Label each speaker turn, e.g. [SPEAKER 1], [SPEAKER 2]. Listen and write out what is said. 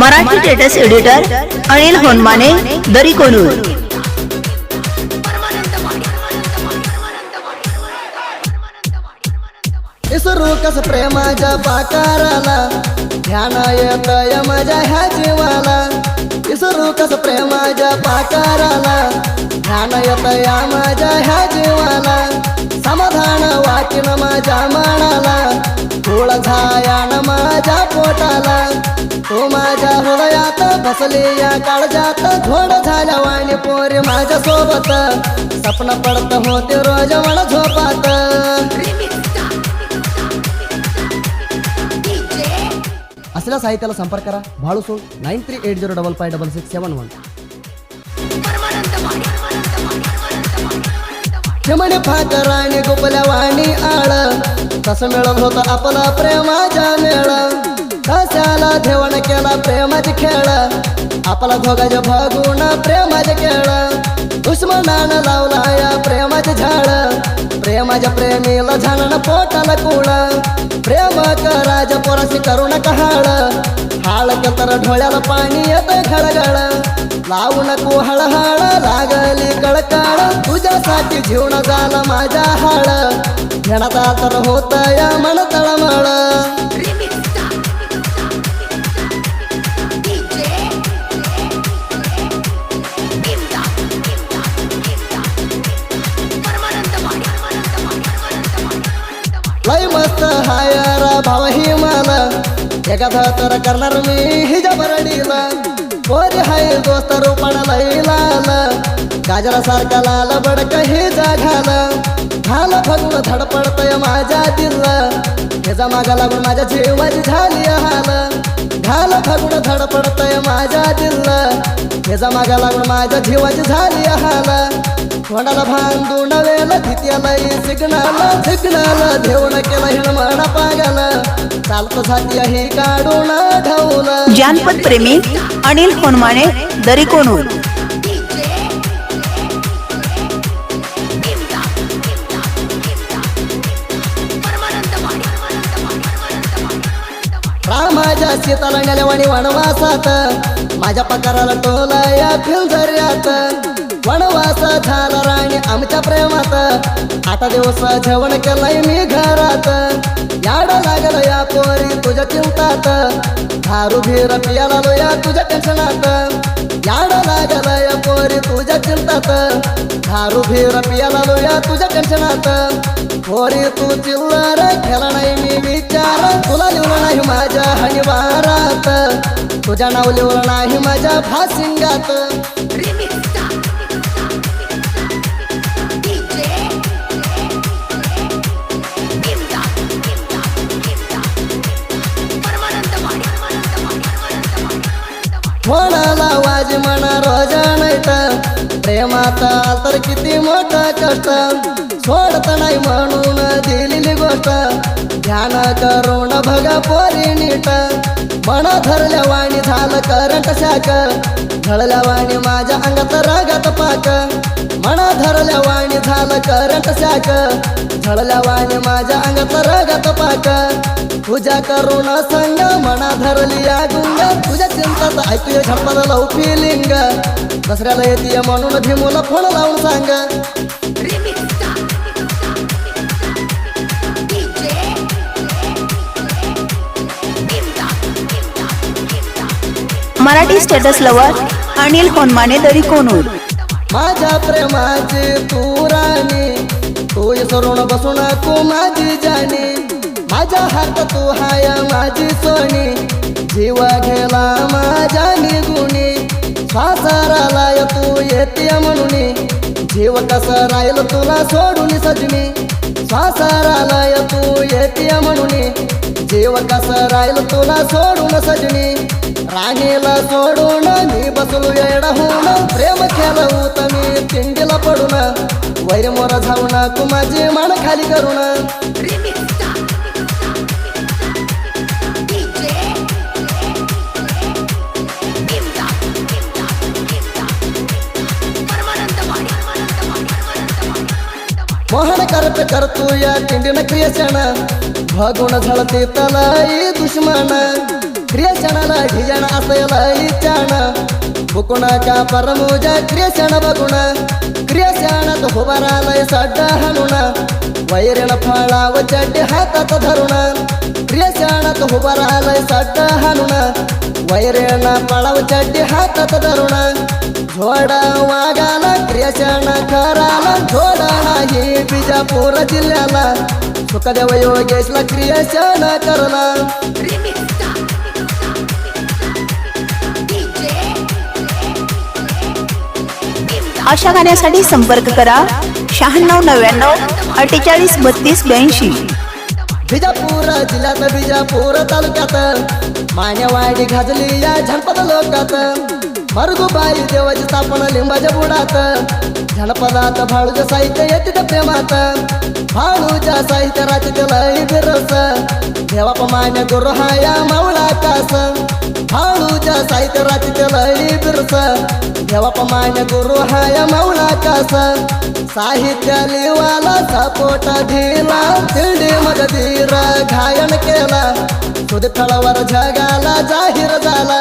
[SPEAKER 1] Marathi टेटस editor Anil Honmane दरी कोनूर।
[SPEAKER 2] इसरू कस प्रेमाच्या पाकाराला ध्यान येतय माझ्या ह्या जीवाला। इसरू कस प्रेमाच्या पाकाराला ध्यान येतय माझ्या ह्या जीवाला। समाधान वाटीन माझ्या मनाला धूळ झायान माझ्या पोटाला। तू माझ्या हृदयात बसली या काळजात झोड झाल्या वाणी पोरी माझ्या सोबत। स्वप्न पडत होते रोज मला झोपात। असल्या साहित्याला संपर्क करा भाळूसोड 9380556671। चिमणी फाकराणी गुपल्या वाणी आळ तसं मिळत होतं आपला प्रेमाच्या मेळ। कशाला ठेवण केला प्रेमाचे खेळ आपला धोगाच्या भागून प्रेमाचे खेळ। दुश्मनानं लावला या प्रेमाचे झाड प्रेमाच्या प्रेमीला झालं पोटाला कुळ। प्रेम कराच्या पोराशी करू नका हाळ हाळ तर ढोळ्याला पाणी येतं खळगळ। लावू नको हळहळ लागली कळकळ तुझ्यासाठी जीवन झालं माझ्या हाळ। घेण्यात तर होत या मन तळमळ। लय मस्त हायर भाव ही मला एखादा तर करणार मी हिजा बरडीला। पोरी हाय दोस्त रूपण लय लाल गाजरा सारखा लाल बडक हे जाघाल। घाल फगून धडपडतय माझ्या दिल ह्याचा मागा लागून माझ्या जीवाची झाली हाल। घाल फगून धडपडतय माझ्या दिल ह्याचा मागा लागून माझ्या जीवाची झाली हाल। तोंडाला भांडून वेल धित्याला सिग्नल देऊन केला हिण म्हणा पागल। चालतो साथी ही काढून ढवून।
[SPEAKER 1] जानपद प्रेमी अनिल होनमाने दरी कोनूर।
[SPEAKER 2] रामाच्या सीताला नेल्यावाणी वनवासात माझ्या पकाराला टोला या फिलझर्यात। वनवास झाला राणी आमच्या प्रेमात 8 दिवस जेवण केलंय मी घरात। याड लागल या पोरी तुझ्या चिंतात दारू भीर पियाला लो या तुझ्या टेन्शनात। याड लागल या पोरी तुझ्या चिंतात दारू भीर पियाला लो या तुझ्या टेन्शनात। पोरी तू चिल्लर खेळा नाही मी विचार तुला लिहून नाही माझ्या हनिवारात तुझ्या नाव लिहून नाही माझ्या भासिंगात। म्हणाला वाजी म्हणा रोज नाहीत प्रेमात तर किती मोठं कष्ट। सोडत नाही म्हणून दिलेली गोष्ट ध्यान करून बघा पोरी नीट। मन धरल्या वाणी झालं करंट शाक झळल्या वाणी माझ्या अंगात रागात पाक। मन धरल्या वाणी झालं करंट शाक झळल्या वाणी माझ्या अंगात रागात पाक। पूजा करून संग मना धरली या गुंग तुझ्या चिंतात ऐकूया झडपाला लावू फिलिंग। दसऱ्याला येते म्हणून भीमूला फोन लावून सांग।
[SPEAKER 1] मराठी स्टेटस लवर अनिल होनमाने दरी कोनूर।
[SPEAKER 2] माझ्या प्रेमाची तू राणी तू विसरून बसून तू माझी जाणी। माझ्या हात तू हाय माझी सोनी जीव गेला माझ्या निगुणी। श्वासाराला तू येते म्हणून जीव कसा राहील तुला सोडून सजनी। श्वासाराला तू येते म्हणून जीव कसा राहील तुला सोडून सजनी। राणीला सोडून मी बसलो येडा होऊन प्रेम केलं होतं मी तिंडीला पडून। वैर मोर जाऊन तू माझी मान खाली करून। मोहन करतू या तिंडीनं क्रियेशन भागून झळते तलाई दुश्मन। क्रिएशनला ढिजण असेल इच्छान बुकुण का परमोज क्रिएशन बघुण क्रिएशनात उभारालय सड्ड हाणून वैरण फळाव चड्डी हातात धरून क्रिएशनात उभारालय सड्ड हाणून वैरण फळाव चड्डी हातात धरून झोडा वागाला क्रिएशन कराला झोडा नाही बिजापूर जिल्ह्याला सुखदेव योगेशला क्रिएशन करला
[SPEAKER 1] अशा गाण्यासाठी संपर्क करा 9699483282.
[SPEAKER 2] बिजापूर जिल्ह्यात बिजापूर तालुक्यात मान्यवाडी घाजली या जनपद लोकात मरगुबाई देवाची स्थापना लिंबाच्या बुडात जनपदात भाळूच्या साहित्य येते प्रेमात भाळूच्या साहित्य राचित लई बिरस देवाप मान्य गुरु हाया मावळा कास भाळूच्या साहित्य राचित लई बिरस देवाप मान्य गुरु हाया मावळा कास साहित्य लिवाला सपोट दिला दिंडी मगधीर गायन केला सुदीप तळावर जगाला जाहीर झाला